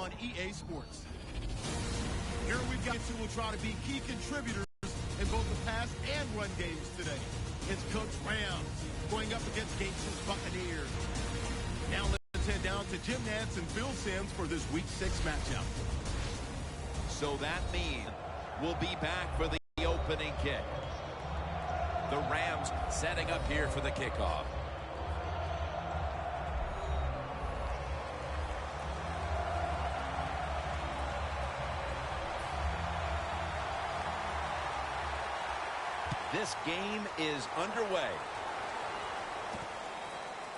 on EA Sports. Here we've got two who will try to be key contributors in both the pass and run games today. It's Cook's Rams going up against Gates' Buccaneers. Now let's head down to Jim Nantz and Phil Simms for this Week 6 matchup. So that means we'll be back for the opening kick. The Rams setting up here for the kickoff. This game is underway.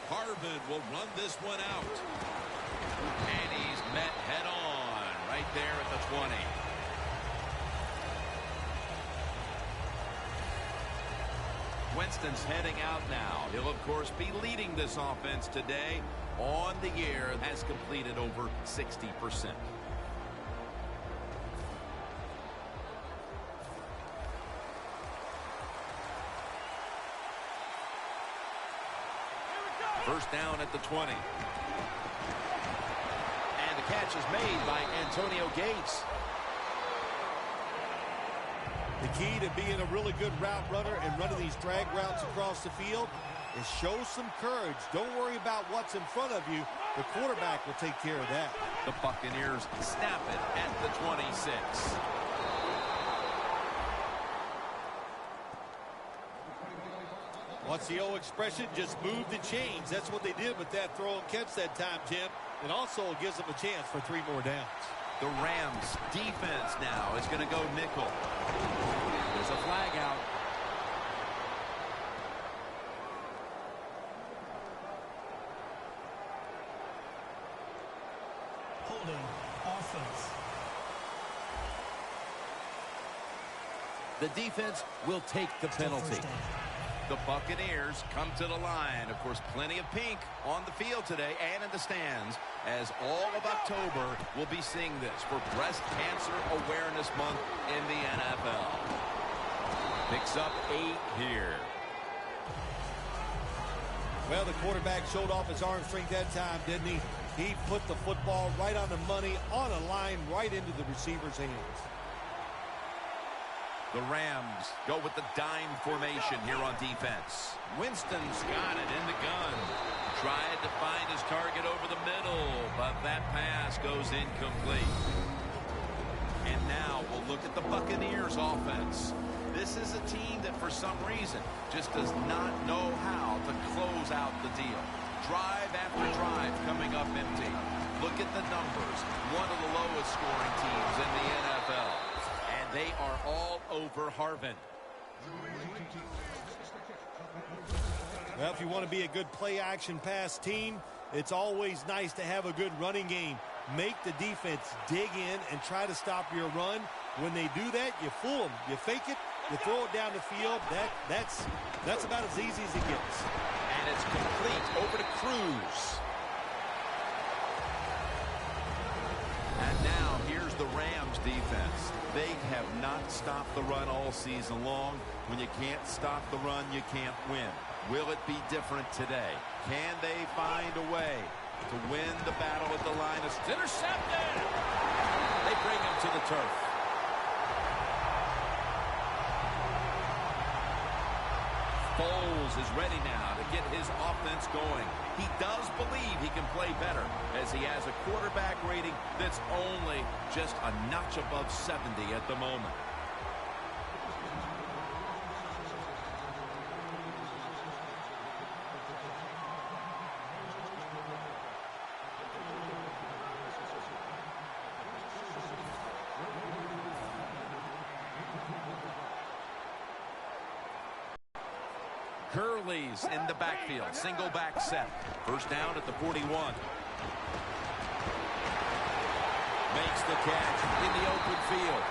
Harvin will run this one out. And he's met head on right there at the 20. Winston's heading out now. He'll, of course, be leading this offense today. On the year, has completed over 60%. First down at the 20. And the catch is made by Antonio Gates. The key to being a really good route runner and running these drag routes across the field is show some courage. Don't worry about what's in front of you. The quarterback will take care of that. The Buccaneers snap it at the 26. What's the old expression? Just move the chains. That's what they did with that throw and catch that time, Jim. And also gives them a chance for 3 more downs. The Rams defense now is going to go nickel. There's a flag out. Holding offense. The defense will take the penalty. The Buccaneers come to the line. Of course, plenty of pink on the field today and in the stands, as all of October will be seeing this for Breast Cancer Awareness Month in the NFL. Picks up 8 here. Well, the quarterback showed off his arm strength that time, didn't he? He put the football right on the money, on a line, right into the receiver's hands. The Rams go with the dime formation here on defense. Winston's got it in the gun. Tried to find his target over the middle, but that pass goes incomplete. And now we'll look at the Buccaneers offense. This is a team that for some reason just does not know how to close out the deal. Drive after drive coming up empty. Look at the numbers. One of the lowest scoring teams in the NFL. And they are all over Harvin. Well, if you want to be a good play-action pass team, it's always nice to have a good running game. Make the defense dig in and try to stop your run. When they do that, you fool them. You fake it, you throw it down the field. That's about as easy as it gets. And it's complete over to Cruz. And now here's the Rams defense. They have not stopped the run all season long. When you can't stop the run, you can't win. Will it be different today? Can they find a way to win the battle at the line? It's intercepted! They bring him to the turf. Foles is ready now to get his offense going. He does believe he can play better, as he has a quarterback rating that's only just a notch above 70 at the moment. Gurley's in the backfield. Single back set. First down at the 41. Makes the catch in the open field.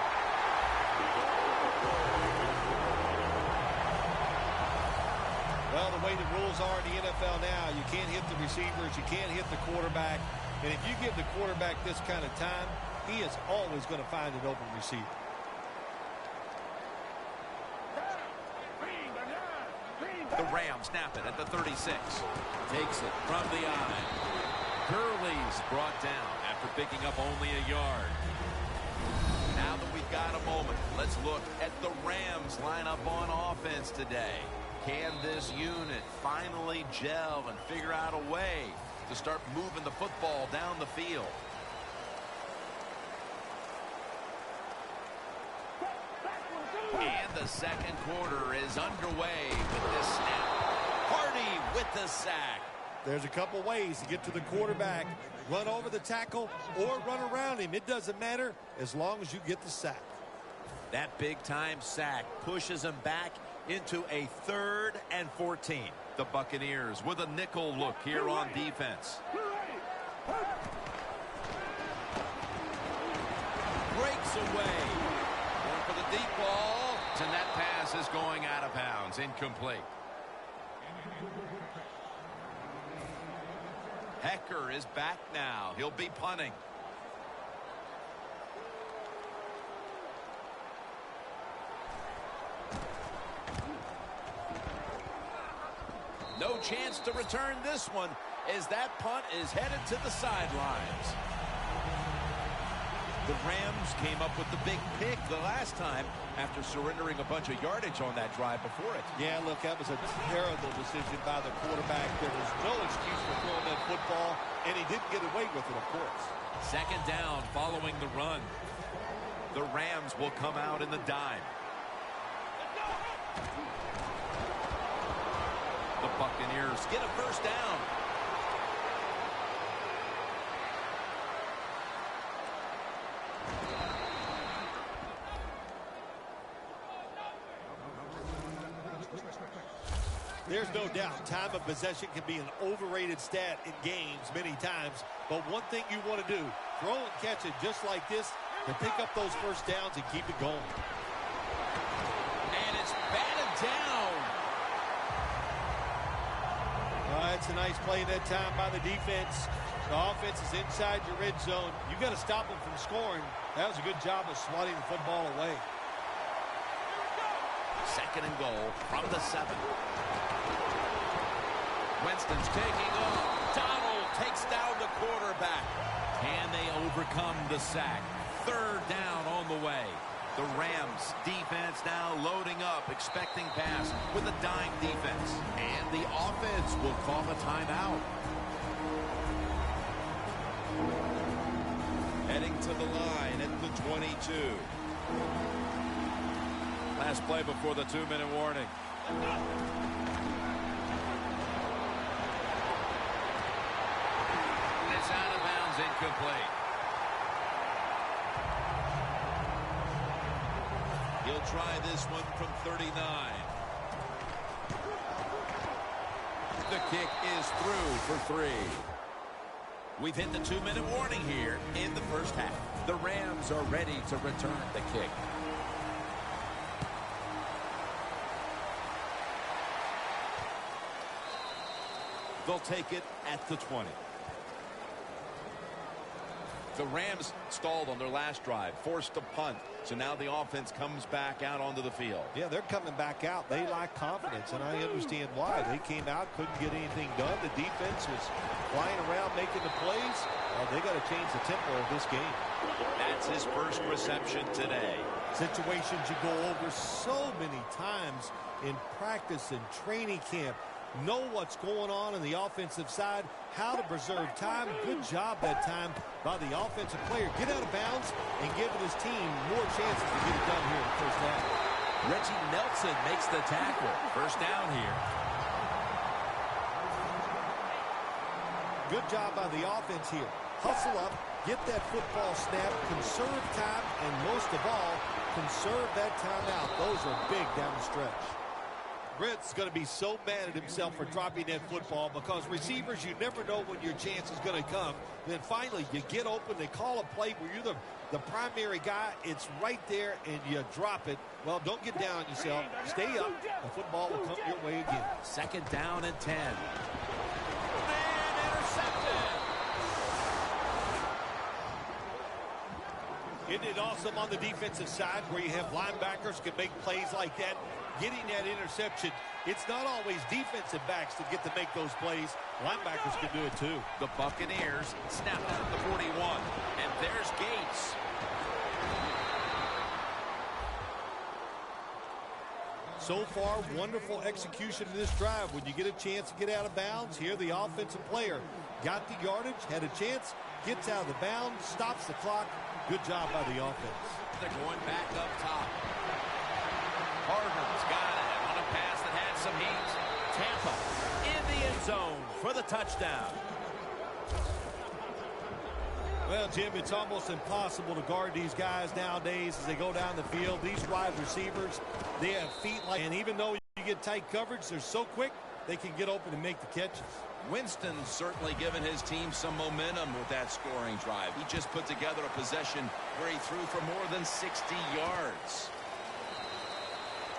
Well, the way the rules are in the NFL now, you can't hit the receivers, you can't hit the quarterback. And if you give the quarterback this kind of time, he is always going to find an open receiver. The Rams snap it at the 36. Takes it from the eye. Gurley's brought down at after picking up only a yard. Now that we've got a moment, let's look at the Rams lineup on offense today. Can this unit finally gel and figure out a way to start moving the football down the field? And the second quarter is underway with this snap. Hardy with the sack. There's a couple ways to get to the quarterback. Run over the tackle or run around him. It doesn't matter as long as you get the sack. That big-time sack pushes him back into a 3rd and 14. The Buccaneers with a nickel look here on defense. Breaks away. Going for the deep ball. And that pass is going out of bounds. Incomplete. Hecker is back now. He'll be punting. No chance to return this one as that punt is headed to the sidelines. The Rams came up with the big pick the last time after surrendering a bunch of yardage on that drive before it. Yeah, look, that was a terrible decision by the quarterback. There was no excuse for throwing that football, and he didn't get away with it, of course. Second down following the run. The Rams will come out in the dime. The Buccaneers get a first down. There's no doubt time of possession can be an overrated stat in games many times, but one thing you want to do, throw and catch it just like this to pick up those first downs and keep it going. And it's batted down. It's a nice play that time by the defense. The offense is inside your red zone. You got to stop them from scoring. That was a good job of swatting the football away. Second and goal from the 7. Winston's taking off. Donald takes down the quarterback. Can they overcome the sack? Third down on the way. The Rams defense now loading up, expecting pass with a dime defense. And the offense will call a timeout. Heading to the line at the 22. Last play before the 2-minute warning. It's out of bounds, incomplete. He'll try this one from 39. The kick is through for 3. We've hit the 2-minute warning here in the first half. The Rams are ready to return the kick. They'll take it at the 20. The Rams stalled on their last drive, forced a punt. So now the offense comes back out onto the field. Yeah, they're coming back out. They lack confidence, and I understand why. They came out, couldn't get anything done. The defense was flying around making the plays. They got to change the tempo of this game. That's his first reception today. Situations you go over so many times in practice and training camp. Know what's going on the offensive side, how to preserve time. Good job that time by the offensive player. Get out of bounds and giving his team more chances to get it done here in the first half. Reggie Nelson makes the tackle. First down here. Good job by the offense here. Hustle up, get that football snap, conserve time, and most of all, conserve that timeout. Those are big down the stretch. Britt's going to be so mad at himself for dropping that football because receivers, you never know when your chance is going to come. Then finally, you get open, they call a play where you're the primary guy. It's right there, and you drop it. Well, don't get down on yourself. Stay up. The football will come your way again. Second down and 10. And intercepted. Isn't it awesome on the defensive side where you have linebackers can make plays like that? Getting that interception It's not always defensive backs that get to make those plays. Linebackers can do it too. The Buccaneers snap it at the 41. And there's Gates. So far, wonderful execution in this drive. When you get a chance to get out of bounds, here the offensive player got the yardage, had a chance, gets out of the bounds, stops the clock. Good job by the offense. They're going back up top. Harvin's got it on a pass that had some heat. Tampa in the end zone for the touchdown. Well, Jim, it's almost impossible to guard these guys nowadays as they go down the field. These wide receivers, they have feet like, and even though you get tight coverage, they're so quick, they can get open and make the catches. Winston's certainly given his team some momentum with that scoring drive. He just put together a possession where he threw for more than 60 yards.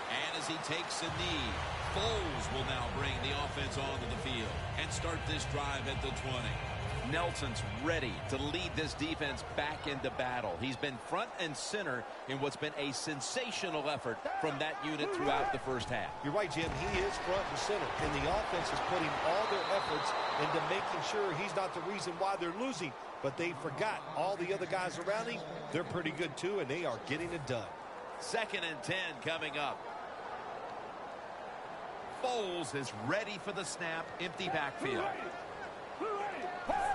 And as he takes a knee, Foles will now bring the offense onto the field and start this drive at the 20. Nelson's ready to lead this defense back into battle. He's been front and center in what's been a sensational effort from that unit throughout the first half. You're right, Jim. He is front and center, and the offense is putting all their efforts into making sure he's not the reason why they're losing, but they forgot all the other guys around him. They're pretty good, too, and they are getting it done. 2nd and 10 coming up. Foles is ready for the snap. Empty backfield.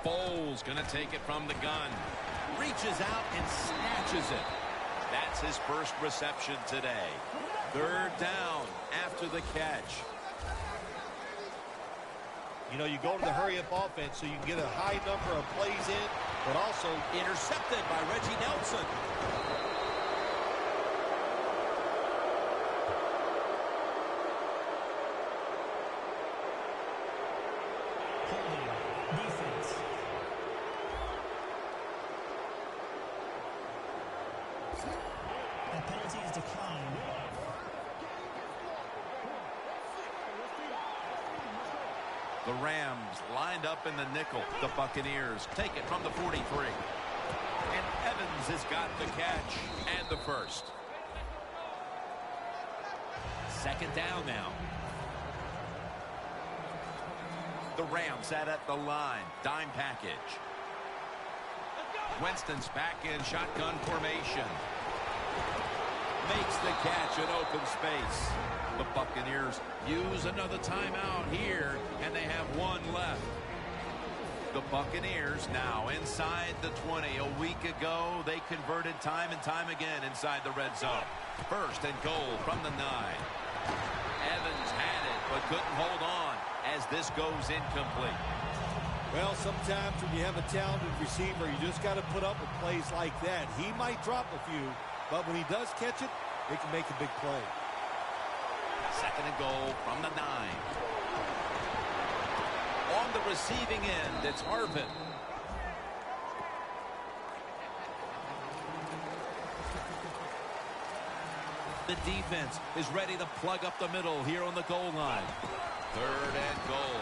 Foles going to take it from the gun. Reaches out and snatches it. That's his first reception today. 3rd down after the catch. You know, you go to the hurry-up offense so you can get a high number of plays in, but also Intercepted by Reggie Nelson. Defense. The penalty is declined. The Rams lined up in the nickel. The Buccaneers take it from the 43. And Evans has got the catch and the first. 2nd down now. The Rams sat at the line. Dime package. Winston's back in shotgun formation. Makes the catch in open space. The Buccaneers use another timeout here, and they have one left. The Buccaneers now inside the 20. A week ago, they converted time and time again inside the red zone. 1st and goal from the 9. Evans had it, but couldn't hold on as this goes incomplete. well, sometimes when you have a talented receiver, you just got to put up with plays like that. He might drop a few, but when he does catch it, it can make a big play. 2nd and goal from the 9. On the receiving end, it's Harvin. The defense is ready to plug up the middle here on the goal line. 3rd and goal.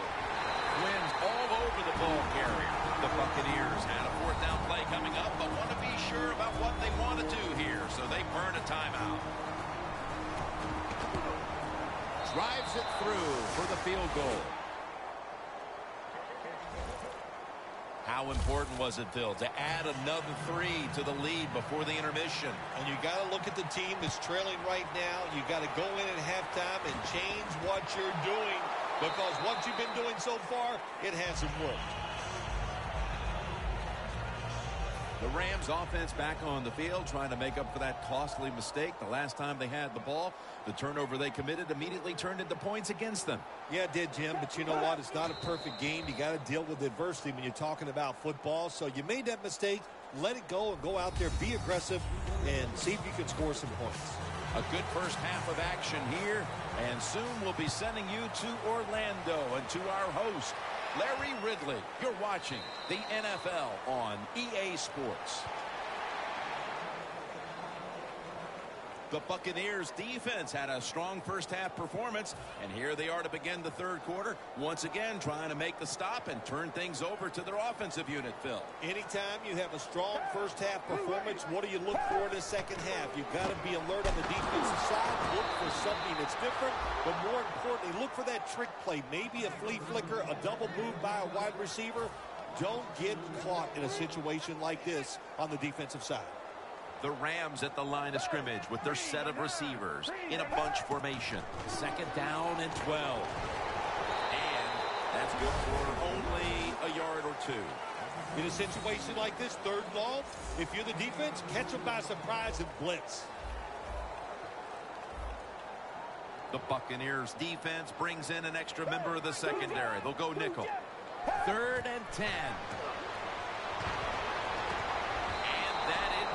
Wins all over the ball carrier. The Buccaneers had a 4th down play coming up, but want to be sure about what they want to do here, so they burn a timeout. Drives it through for the field goal. How important was it, Phil, to add another 3 to the lead before the intermission? And you got to look at the team that's trailing right now. You got to go in at halftime and change what you're doing, because what you've been doing so far, it hasn't worked. The Rams offense back on the field trying to make up for that costly mistake. The last time they had the ball, the turnover they committed immediately turned into points against them. Yeah, it did, Jim, but you know what? It's not a perfect game. You got to deal with adversity when you're talking about football. So you made that mistake. Let it go and go out there, be aggressive, and see if you can score some points. A good first half of action here, and soon we'll be sending you to Orlando and to our host, Larry Ridley. You're watching the NFL on EA Sports. The Buccaneers defense had a strong first half performance, and here they are to begin the third quarter, once again trying to make the stop and turn things over to their offensive unit, Phil. Anytime you have a strong first half performance, what do you look for in the second half? You've got to be alert on the defensive side, look for something that's different, but more importantly, look for that trick play, maybe a flea flicker, a double move by a wide receiver. Don't get caught in a situation like this on the defensive side. The Rams at the line of scrimmage with their set of receivers in a bunch formation. Second down and 12. And that's good for only a yard or two. In a situation like this, third and long, if you're the defense, catch them by surprise and blitz. The Buccaneers defense brings in an extra member of the secondary. They'll go nickel. Third and 10.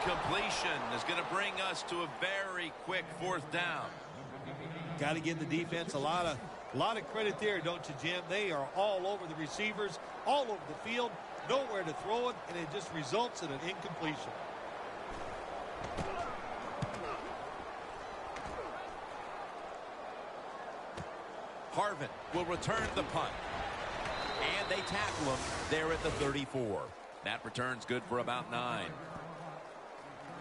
Completion is going to bring us to a very quick fourth down. Got to give the defense a lot of credit there, don't you, Jim? They are all over the receivers, all over the field, nowhere to throw it, and it just results in an incompletion. Harvin will return the punt. And they tackle him there at the 34. That return's good for about 9.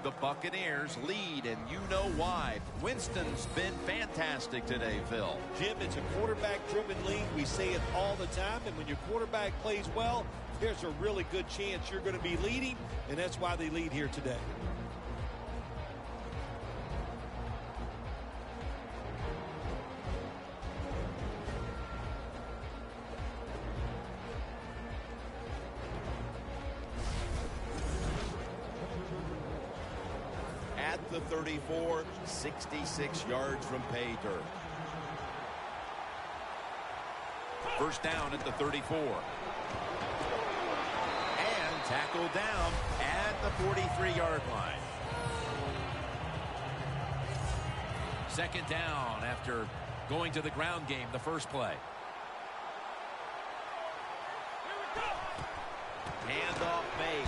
The Buccaneers lead, and you know why. Winston's been fantastic today, Phil. Jim, it's a quarterback-driven league. We say it all the time, and when your quarterback plays well, there's a really good chance you're going to be leading, and that's why they lead here today. The 34, 66 yards from pay dirt. First down at the 34. And tackled down at the 43-yard line. Second down after going to the ground game the first play. Handoff made.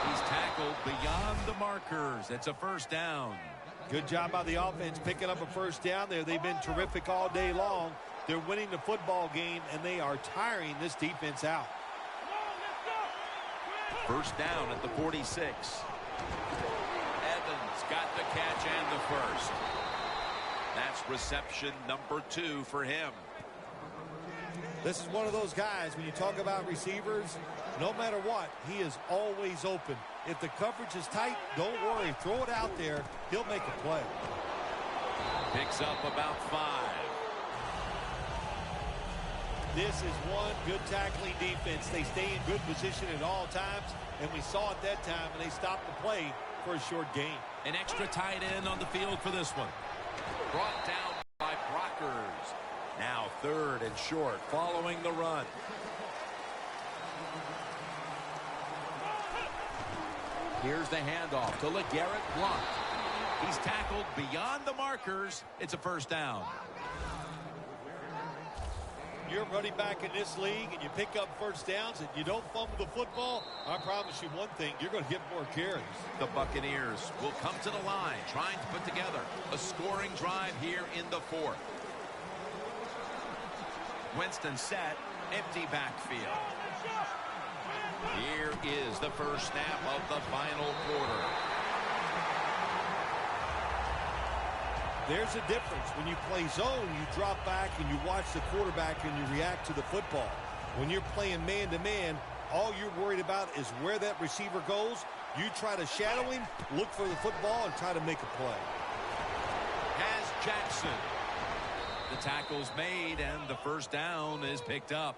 He's tackled beyond the markers. It's a first down. Good job by the offense picking up a first down there. They've been terrific all day long. They're winning the football game, and they are tiring this defense out. First down at the 46. Evans got the catch and the first. That's reception number 2 for him. This is one of those guys, when you talk about receivers, no matter what, he is always open. If the coverage is tight, don't worry. Throw it out there. He'll make a play. Picks up about 5. This is one good tackling defense. They stay in good position at all times, and we saw it that time, and they stopped the play for a short gain. An extra tight end on the field for this one. Brought down by Brockers. Now third and short following the run. Here's the handoff to LeGarrette Blount. He's tackled beyond the markers. It's a first down. You're running back in this league and you pick up first downs and you don't fumble the football, I promise you one thing, you're going to get more carries. The Buccaneers will come to the line trying to put together a scoring drive here in the fourth. Winston set, empty backfield. Here is the first snap of the final quarter. There's a difference. When you play zone, you drop back and you watch the quarterback and you react to the football. When you're playing man-to-man, all you're worried about is where that receiver goes. You try to shadow him, look for the football, and try to make a play. Has Jackson. The tackle's made, and the first down is picked up.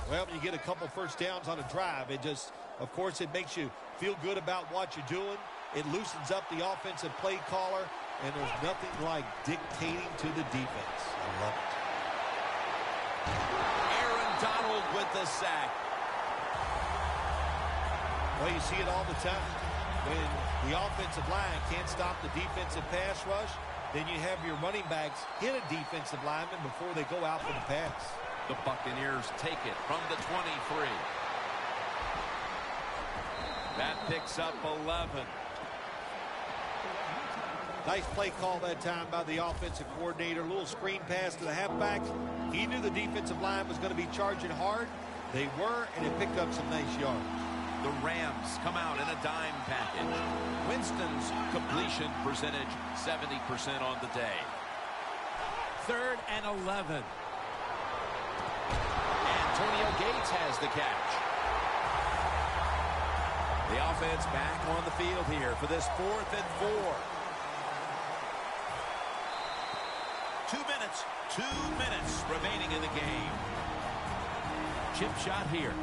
Well, when you get a couple first downs on a drive, it just, of course, it makes you feel good about what you're doing. It loosens up the offensive play caller, and there's nothing like dictating to the defense. I love it. Aaron Donald with the sack. Well, you see it all the time. When the offensive line can't stop the defensive pass rush, then you have your running backs hit a defensive lineman before they go out for the pass. The Buccaneers take it from the 23. That picks up 11. Nice play call that time by the offensive coordinator. A little screen pass to the halfback. He knew the defensive line was going to be charging hard. They were, and it picked up some nice yards. The Rams come out in a dime package. Winston's completion percentage, 70% on the day. 3rd and 11. Antonio Gates has the catch. The offense back on the field here for this 4th and 4. 2 minutes remaining in the game. Chip shot here.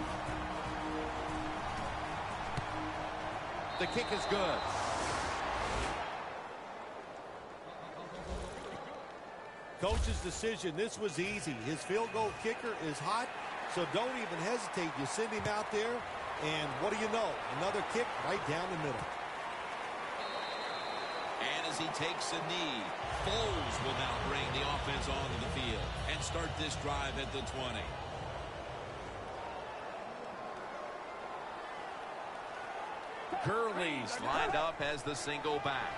The kick is good. Coach's decision, this was easy. His field goal kicker is hot, so don't even hesitate. You send him out there, and what do you know? Another kick right down the middle. And as he takes a knee, Foles will now bring the offense onto the field and start this drive at the 20. Gurley's lined up as the single back.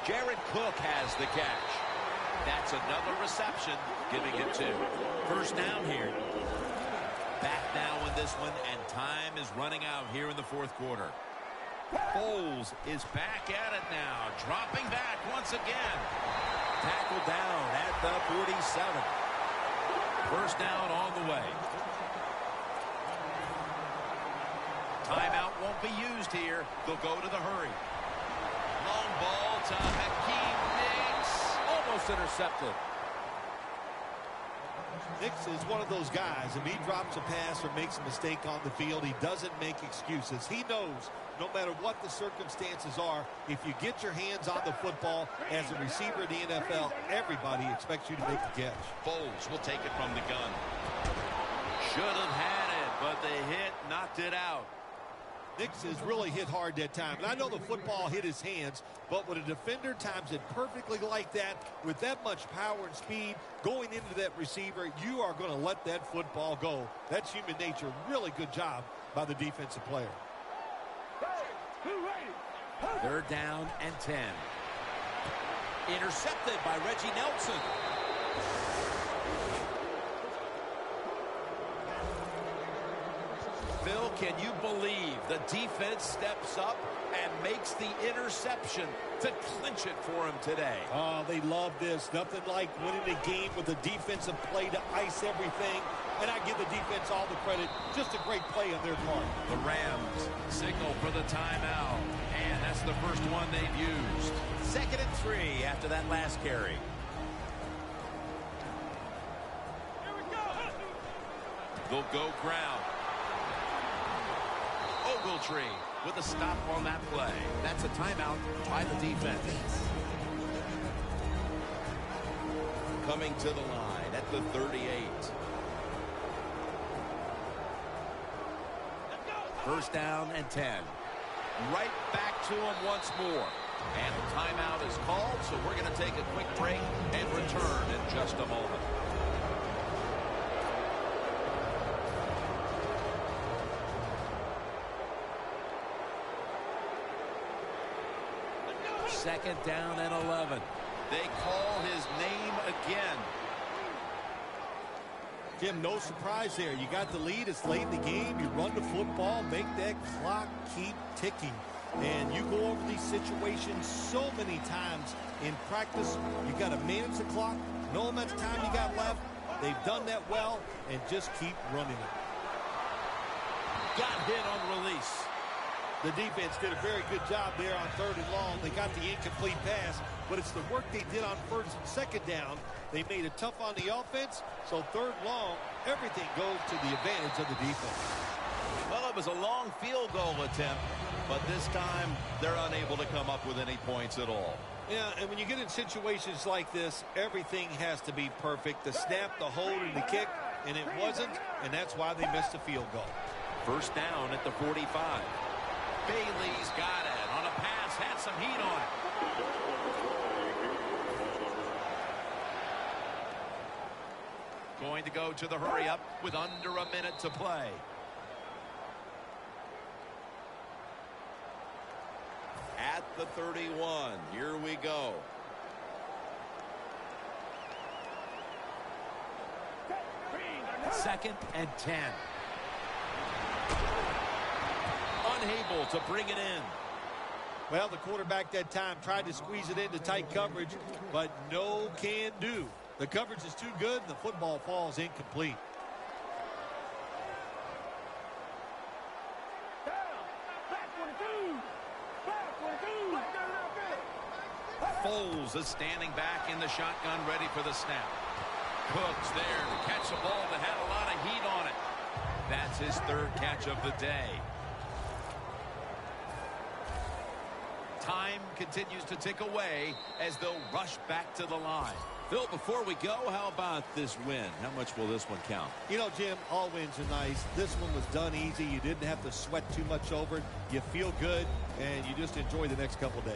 Jared Cook has the catch. That's another reception, giving it 2. First down here. Back now in this one, and time is running out here in the 4th quarter. Foles is back at it now, dropping back once again. Tackled down at the 47. First down on the way. Timeout won't be used here. They'll go to the hurry. Long ball to Hakeem Nicks. Almost intercepted. Nicks is one of those guys. If he drops a pass or makes a mistake on the field, he doesn't make excuses. He knows no matter what the circumstances are, if you get your hands on the football as a receiver in the NFL, everybody expects you to make the catch. Foles will take it from the gun. Should have had it, but the hit knocked it out. Nicks has really hit hard that time. And I know the football hit his hands, but when a defender times it perfectly like that, with that much power and speed going into that receiver, you are going to let that football go. That's human nature. Really good job by the defensive player. 3rd down and 10. Intercepted by Reggie Nelson. Phil, can you believe the defense steps up and makes the interception to clinch it for him today? Oh, they love this. Nothing like winning a game with a defensive play to ice everything. And I give the defense all the credit. Just a great play on their part. The Rams signal for the timeout. And that's the first one they've used. 2nd and 3 after that last carry. They'll go ground. Ogletree with a stop on that play. That's a timeout by the defense. Coming to the line at the 38. First down and 10. Right back to him once more. And the timeout is called, so we're going to take a quick break and return in just a moment. Second down and 11. They call his name again. Jim, no surprise there. You got the lead. It's late in the game. You run the football, make that clock keep ticking. And you go over these situations so many times in practice. You got to manage the clock, know how much time you got left. They've done that well, and just keep running it. Got hit on release. The defense did a very good job there on 3rd and long. They got the incomplete pass, but it's the work they did on 1st and 2nd down. They made it tough on the offense, so 3rd long, everything goes to the advantage of the defense. Well, it was a long field goal attempt, but this time they're unable to come up with any points at all. Yeah, and when you get in situations like this, everything has to be perfect. The snap, the hold, and the kick, and it wasn't, and that's why they missed the field goal. First down at the 45. Bailey's got it on a pass, had some heat on it. Going to go to the hurry-up with under a minute to play. At the 31. Here we go. Second and 10. Unable to bring it in. Well, the quarterback that time tried to squeeze it into tight coverage, but no can do. The coverage is too good, and the football falls incomplete. Foles is standing back in the shotgun, ready for the snap. Cooks there to catch a ball that had a lot of heat on it. That's his third catch of the day. Time continues to tick away as they'll rush back to the line. Phil, before we go, how about this win? How much will this one count? You know, Jim, all wins are nice. This one was done easy. You didn't have to sweat too much over it. You feel good, and you just enjoy the next couple days.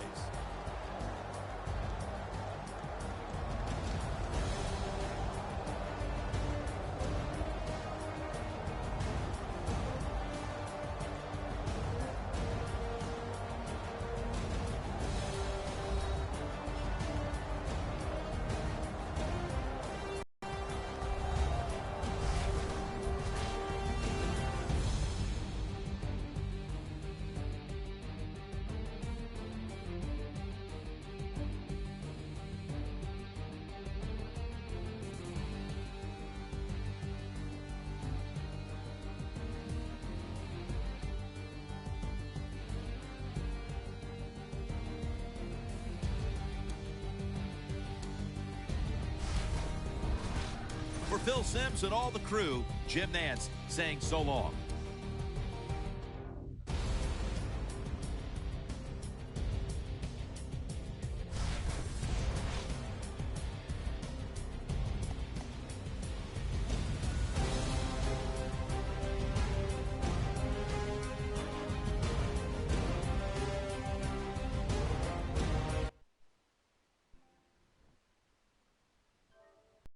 For Phil Simms and all the crew, Jim Nantz saying so long.